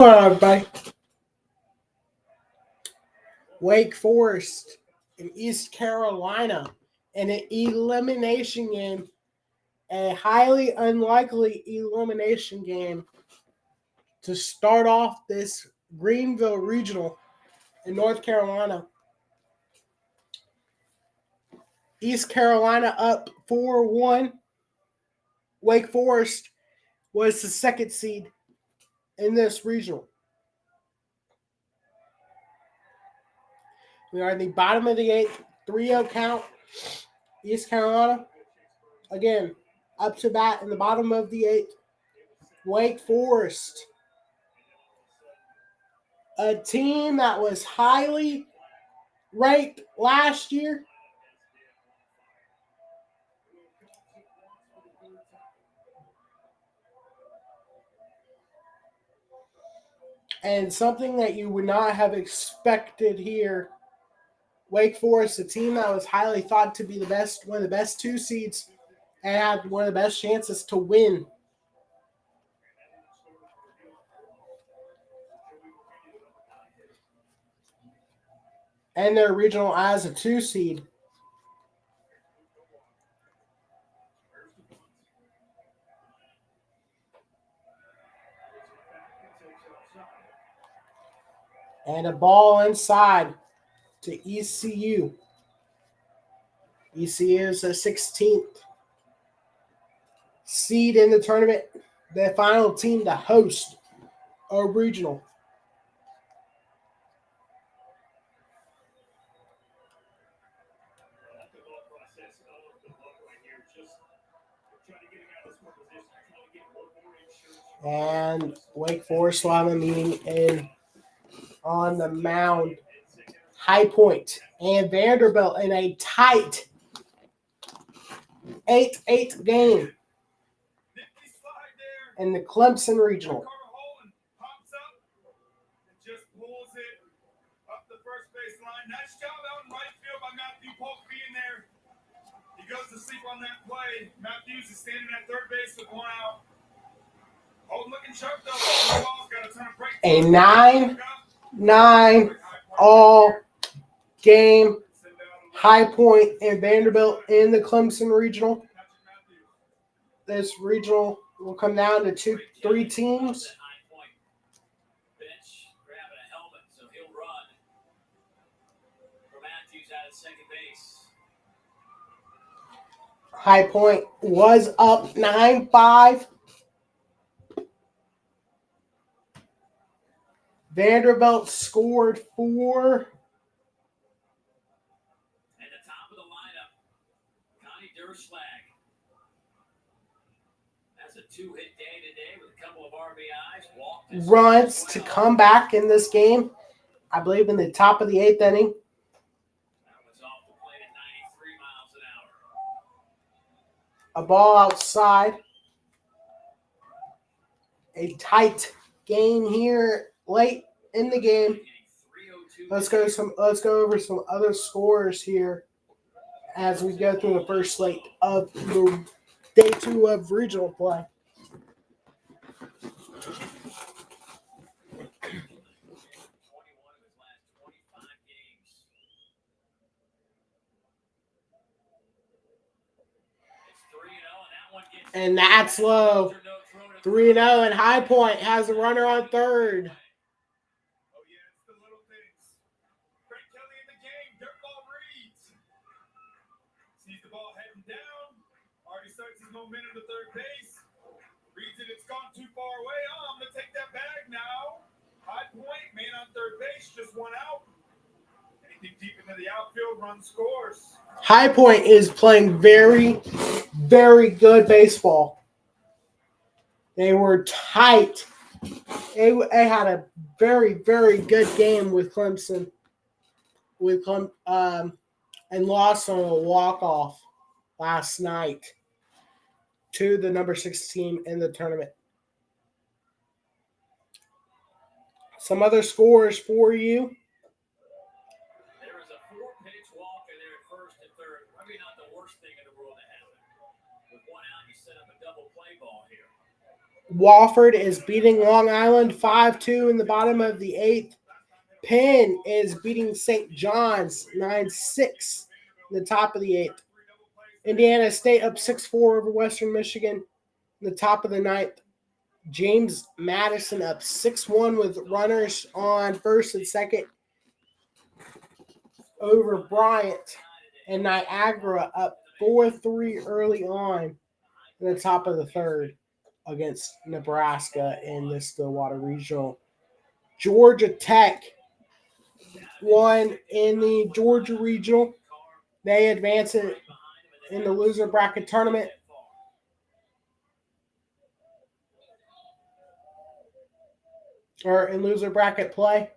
Everybody. Wake Forest in East Carolina in an elimination game, a highly unlikely elimination game to start off this Greenville Regional in North Carolina. East Carolina up 4-1. Wake Forest was the second seed in this regional. We are in the bottom of the eighth, 3-0 count. East Carolina, again, up to bat in the bottom of the eighth. Wake Forest, a team that was highly ranked last year. And something that you would not have expected here. Wake Forest, a team that was highly thought to be the best, one of the best two seeds, and had one of the best chances to win. And their regional as a 2 seed. And a ball inside to ECU. ECU is the 16th seed in the tournament, the final team to host a regional. And Wake Forest will have a meeting on the mound. High Point and Vanderbilt in a tight 8-8 game in the Clemson Regional. Just pulls it up the first base line. Nice job out in right field by Matthew Polk being there. He goes to sleep on that play. Matthews is standing at third base with one out. Holden looking sharp though. The ball's got a ton of break. A 9-9 all game. High Point and Vanderbilt in the Clemson Regional. This regional will come down to 3 teams. High Point was up 9-5. Vanderbilt scored 4. And the top of the lineup, Connie Derschlag. That's a 2-hit day today with a couple of RBIs. Runs to come back in this game, I believe in the top of the 8th inning. That was off the plate at 93 miles an hour. A ball outside. A tight game here late in the game. Let's go over some other scores here as we go through the first slate of the day 2 of regional play. And that's low. 3-0, and High Point has a runner on third. Oh, yeah, it's the little things. Frank Kelly in the game. Dirt ball reads. Sees the ball heading down. Already starts his momentum to third base. Reads it. It's gone too far away. Oh, I'm going to take that bag now. High Point, man on third base, just one out. Anything deep into the outfield, run scores. High Point is playing very, very good baseball. They were tight. They had a very, very good game with Clemson, and lost on a walk-off last night to the number 6 team in the tournament. Some other scores for you. There was a 4-pitch walk in there at first and third. Probably not the worst thing in the world to happen. With one out, you set up a double play ball here. Wofford is beating Long Island 5-2 in the bottom of the 8th. Penn is beating St. John's 9-6 in the top of the 8th. Indiana State up 6-4 over Western Michigan in the top of the 9th. James Madison up 6-1 with runners on first and second over Bryant. And Niagara up 4-3 early on in the top of the 3rd against Nebraska in the Stillwater Regional. Georgia Tech won in the Georgia Regional. They advance it in the loser bracket tournament. Or in loser bracket play.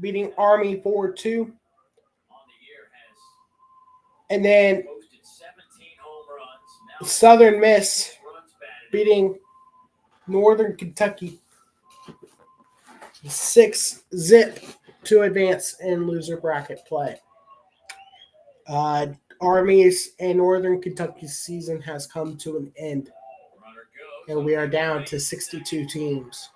Beating Army 4-2. And then Southern Miss beating Northern Kentucky 6-0 to advance in loser bracket play. Army's and Northern Kentucky's season has come to an end, and we are down to 62 teams.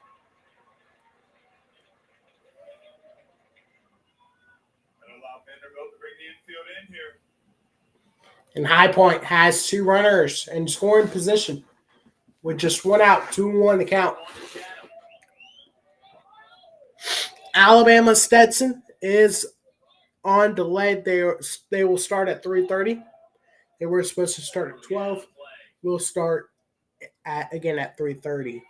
And High Point has 2 runners in scoring position with just 1 out, 2-1 the count. Alabama Stetson is on delay. They will start at 3:30. They were supposed to start at 12. We'll start again at 3:30.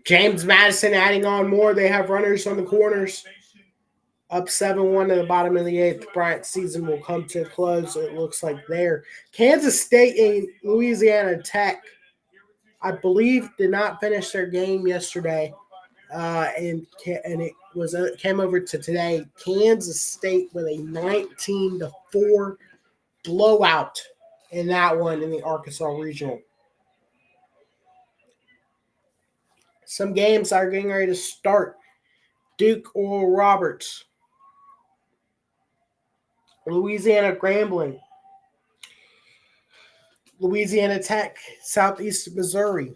James Madison adding on more. They have runners on the corners. Up 7-1 to the bottom of the 8th. Bryant's season will come to a close, it looks like there. Kansas State and Louisiana Tech, I believe, did not finish their game yesterday. And it came over to today. Kansas State with a 19-4 blowout in that one in the Arkansas Regional. Some games are getting ready to start. Duke Oral Roberts. Louisiana Grambling. Louisiana Tech, Southeast Missouri.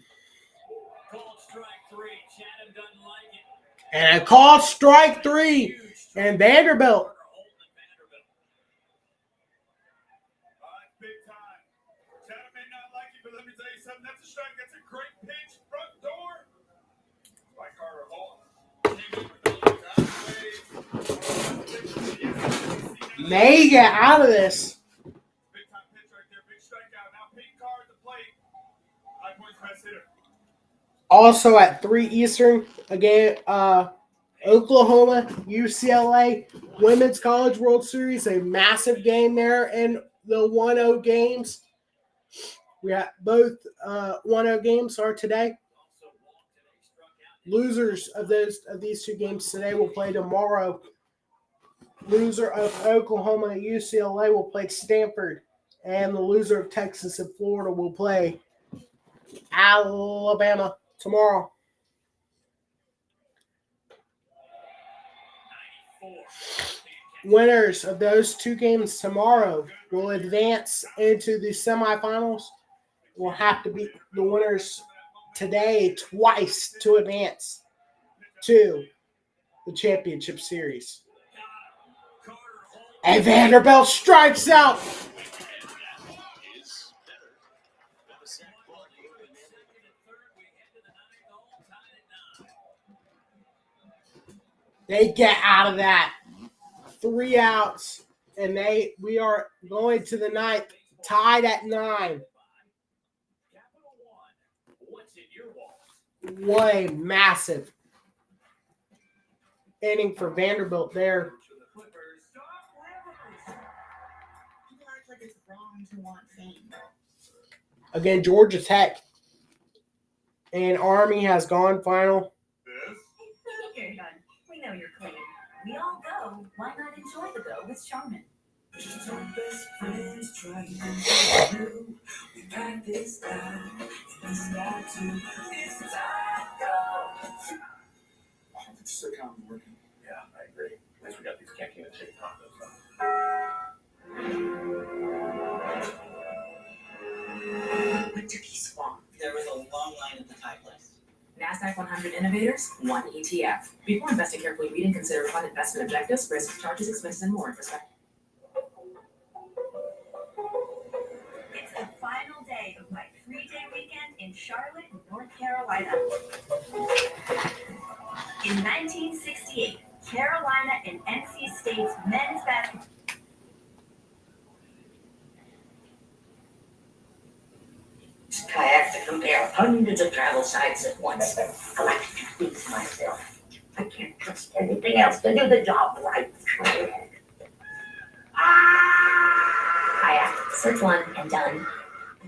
And a called strike 3 and Vanderbilt. Big time. Chatham may not like you, but let me tell you something. That's a strike. That's a great pitch. Front door. By Carter Hall. May get out of this. Big time pitch right there. Big strikeout. Now Peyton Carr at the plate. High Point's best hitter. Also at 3 Eastern, again, Oklahoma, UCLA, Women's College World Series, a massive game there in the 1-0 games. We got both 1-0 games are today. Losers of these 2 games today will play tomorrow. Loser of Oklahoma and UCLA will play Stanford, and the loser of Texas and Florida will play Alabama tomorrow. Winners of those 2 games tomorrow will advance into the semifinals. Will have to beat the winners today twice to advance to the championship series. And Vanderbilt strikes out. They get out of that. 3 outs, and we are going to the 9th, tied at 9. What a massive inning for Vanderbilt there. Again, Georgia Tech and Army has gone final. You're done. We know you're clean. We all go. Why not enjoy the go with Charmin? Best friends try to do. We practice that. It's got to. It's time to go. It's sitcom working. Yeah, I agree. At least we got these canteen and chicken tacos. What took you so long? There was a long line at the Thai place. NASDAQ 100 innovators, one ETF. Before investing, carefully read and consider fund investment objectives, risks, charges, expenses, and more. It's the final day of my 3-day weekend in Charlotte, North Carolina. In 1968, Carolina and NC State's men's basketball. I have to compare hundreds of travel sites at once. I like to please myself. I can't trust anything else to do the job right. I have search one and done.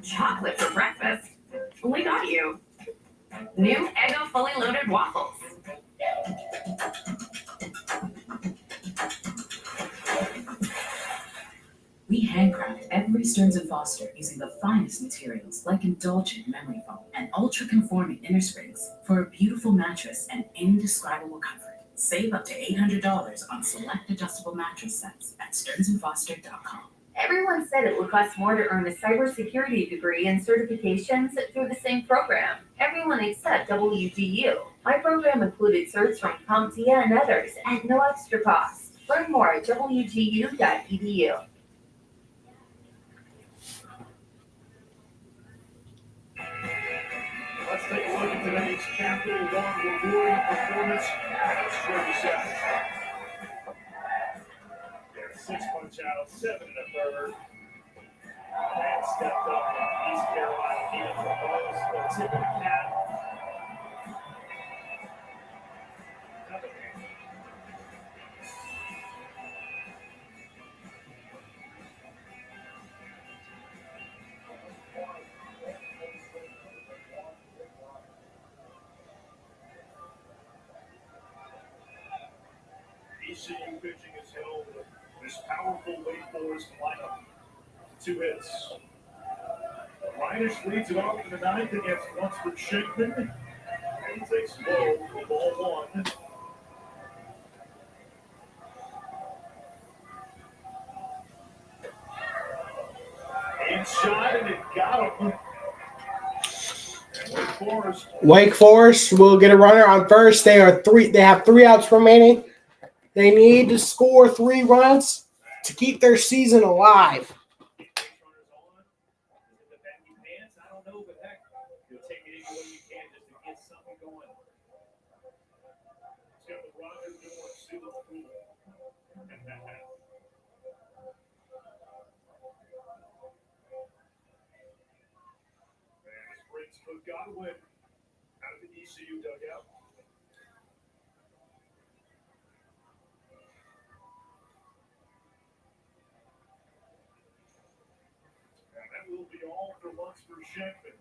Chocolate for breakfast. We got you. New Eggo fully loaded waffles. We handcraft every Stearns & Foster using the finest materials like indulgent memory foam and ultra-conforming inner springs for a beautiful mattress and indescribable comfort. Save up to $800 on select adjustable mattress sets at stearnsandfoster.com. Everyone said it would cost more to earn a cybersecurity degree and certifications through the same program. Everyone except WGU. My program included certs from CompTIA and others at no extra cost. Learn more at wgu.edu. Let's take a look at today's Capital One rewarding performance. Let's show this out. 6 punch out, 7 and a third. And stepped up in East Carolina needed for Buzz. The tip of the cap. Another man. ECU pitching is held this powerful Wake Forest lineup. 2 hits. Miners leads it off in the ninth against Lunsford Shankman. And he takes low for ball 1. Inside, and it got him. And Wake Forest will get a runner on first. They have 3 outs remaining. They need to score 3 runs to keep their season alive. Godwin out of the ECU dugout. And that will be all for Lunsford Shankman.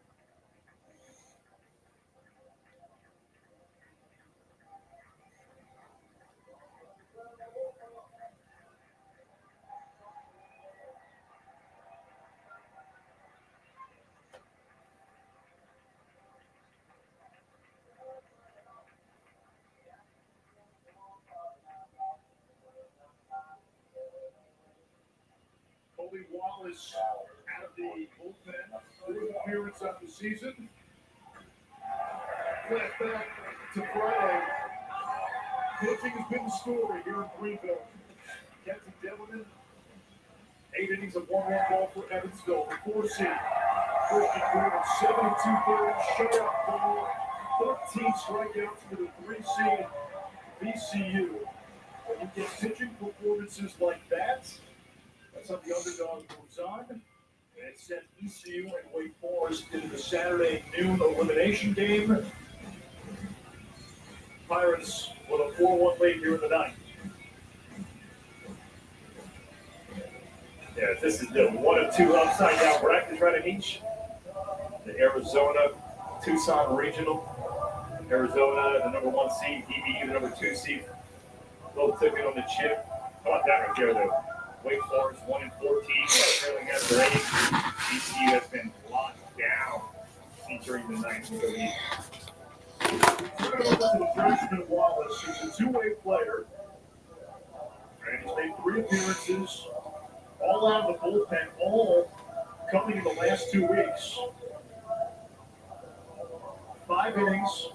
Colby Wallace out of the bullpen, 4th appearance of the season. Flat back to Friday. Pitching has been the story here in Greenville. Kenton Devilman, 8 innings of 1-1 ball for Evansville, the 4 seed. First and third, 7 2/3 shutout ball, 13 strikeouts for the 3 seed VCU. When you get pitching performances like that, that's how the underdog moves on. And it sent ECU and Wake Forest into the Saturday noon elimination game. Pirates with a 4-1 lead here in the ninth. Yeah, this is the 1 of 2 upside down bracket right at each. The Arizona Tucson Regional. Arizona, the number 1 seed, DBU, the number 2 seed. Both took it on the chip. How about that right there, though? Wake Forest 1 and 14, trailing after 8. ECU has been locked down entering the ninth. Turn it over to Freshman Wallace, who's a 2-way player. And he's made 3 appearances All out of the bullpen, all coming in the last 2 weeks. 5 innings,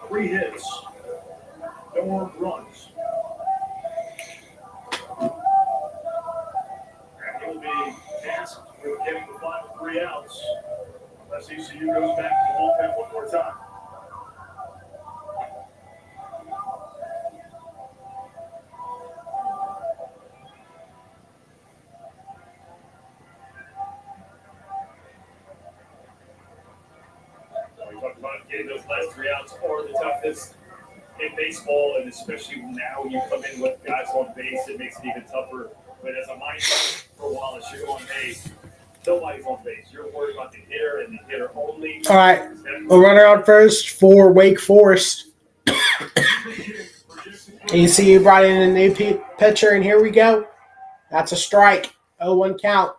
3 hits, no earned runs. And he'll be tasked with getting the final 3 outs unless ECU goes back to the bullpen one more time. We talked about getting those last 3 outs are the toughest in baseball, and especially now you come in with guys on base, it makes it even tougher. But as a mindset for Wallace, you're going, hey, nobody's on base. You're worried about the hitter and the hitter only. All right, a runner on first for Wake Forest. ECU brought in a new pitcher, and here we go. That's a strike. 0-1 count.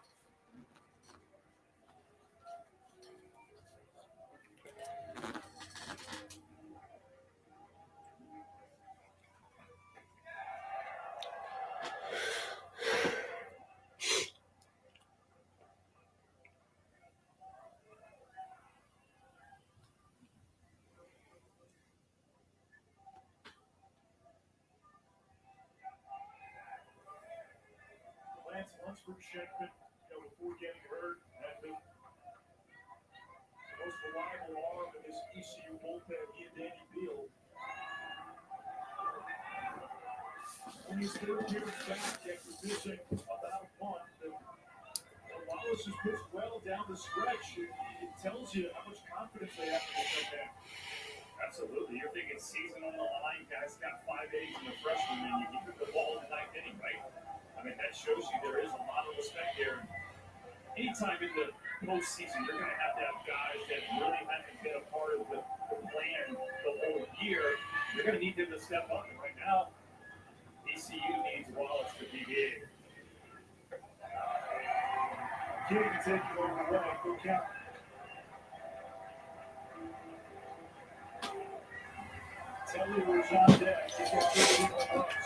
Lance Lunsford checked it, before getting hurt, had the most reliable arm in this ECU bullpen, he and Danny Beal. When he's third year back after missing about a month, Wallace has pitched well down the stretch. It tells you how much confidence they have in this man. Absolutely. You're thinking season on the line, guys got 5 innings in the freshman, and you give them the ball in the 9th inning, right? I mean, that shows you there is a lot of respect there. Anytime in the postseason, you're going to have guys that really haven't been a part of the plan the whole year. You're going to need them to step up. And right now, ECU needs Wallace to be big. King taking over the way. Go count. Telly was on deck. He got 31 runs.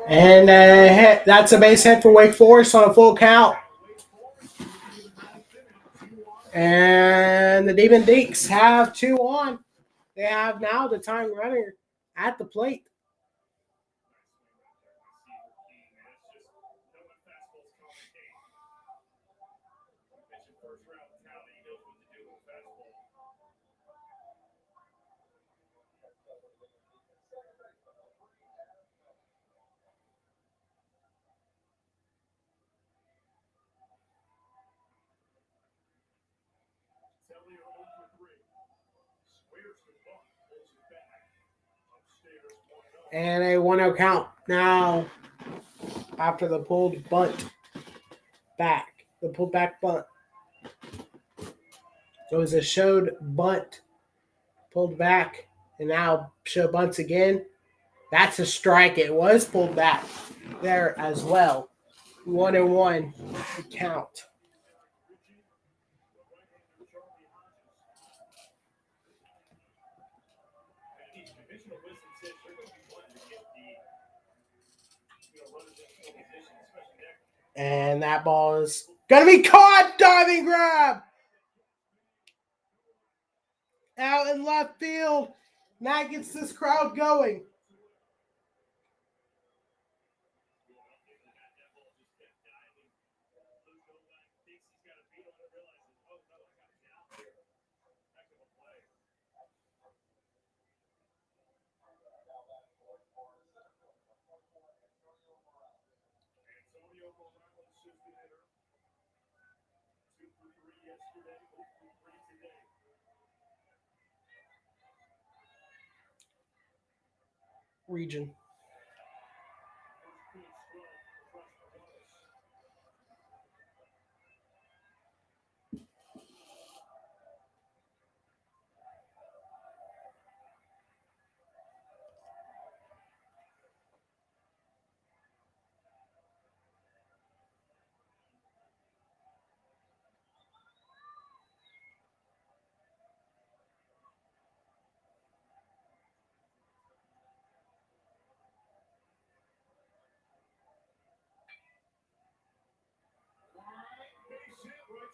And that's a base hit for Wake Forest on a full count. And the Demon Deeks have 2 on. They have now the time runner at the plate. And a 1-0 count now after the pulled bunt back. The pulled back bunt. So it was a showed bunt, pulled back, and now show bunts again. That's a strike. It was pulled back there as well. 1-1 count. And that ball is going to be caught. Diving grab. Out in left field. And that gets this crowd going. Region.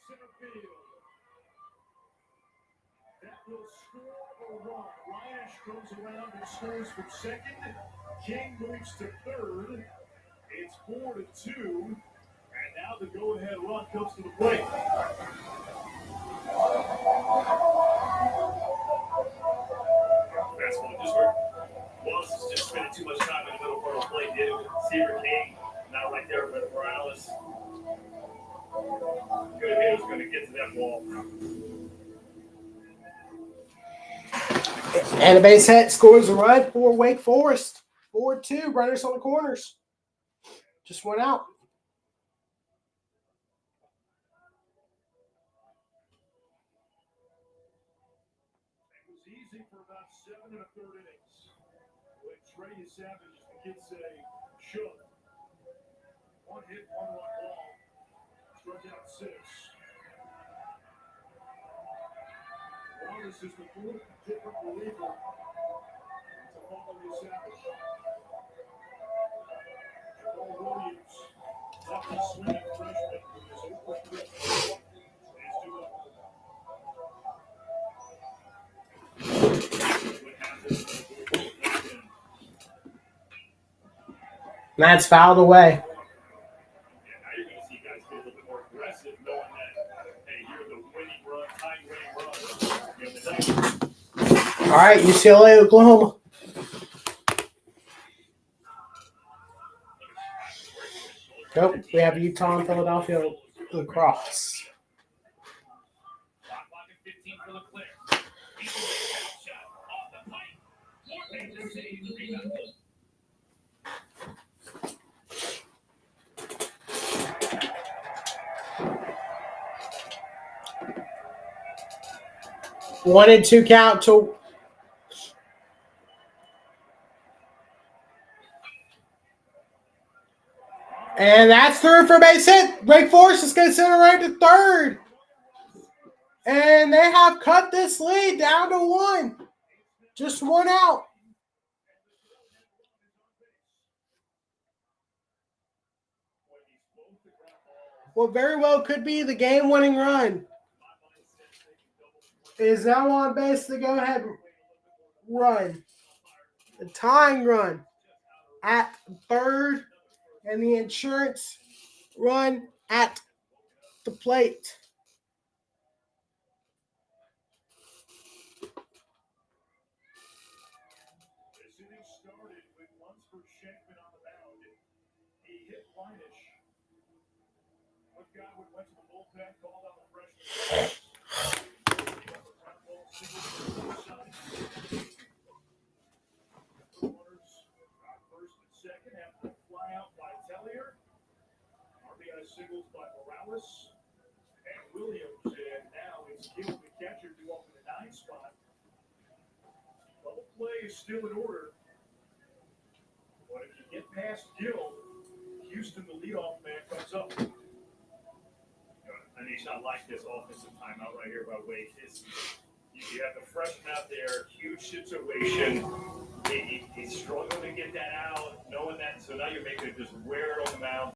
center field. That will score a run. Ryan comes around and scores from second. King moves to third. It's 4-2. And now the go-ahead run comes to the plate. Fastball just hurt. Wallace is just spending too much time in the middle part of the plate. Did it with receiver King. Not right there with Morales. Good hitter's going to get to that ball. And a base hit scores a run for Wake Forest. 4-2. Runners on the corners. Just went out. It was easy for about 7 1/3 innings. When Trey Savage, the kids say, shook. 1 hit, 1 run ball. Struck out 6. Wallace is the fourth different reliever to follow Savage. Jamal Williams, lefty swinging freshman with his open pitch. Is 2-0. What happens when the ball comes in? That's fouled away. Yeah, now you're going to see guys get a little bit more aggressive, knowing that, hey, you're the winning run, time-winning run. You know, the next All right, UCLA, Oklahoma. Nope, we have Utah and Philadelphia lacrosse. clock at 15 for Leclerc. He's a shot off the pipe. Makes the save, rebound goal. One and two count to. And that's through for base hit. Wake Forest is going to send it right to third. And they have cut this lead down to 1. Just 1 out. What very well could be the game-winning run is now on base to go ahead run. The tying run at third and the insurance run at the plate. This inning started with Lunsford Shankman on the mound. He hit Leinish. But Godwin went to the bullpen, called out the freshman. Runners got first and second after a fly out by Tellier. RBI singles by Morales and Williams. And now it's Gill, the catcher, to open the 9 spot. Double play is still in order. But if you get past Gill, Houston, the leadoff man, comes up. And he's not like this offensive timeout right here by Wake. You have the freshman out there, huge situation. He's struggling to get that out, knowing that. So now you're making it just wear it on the mound.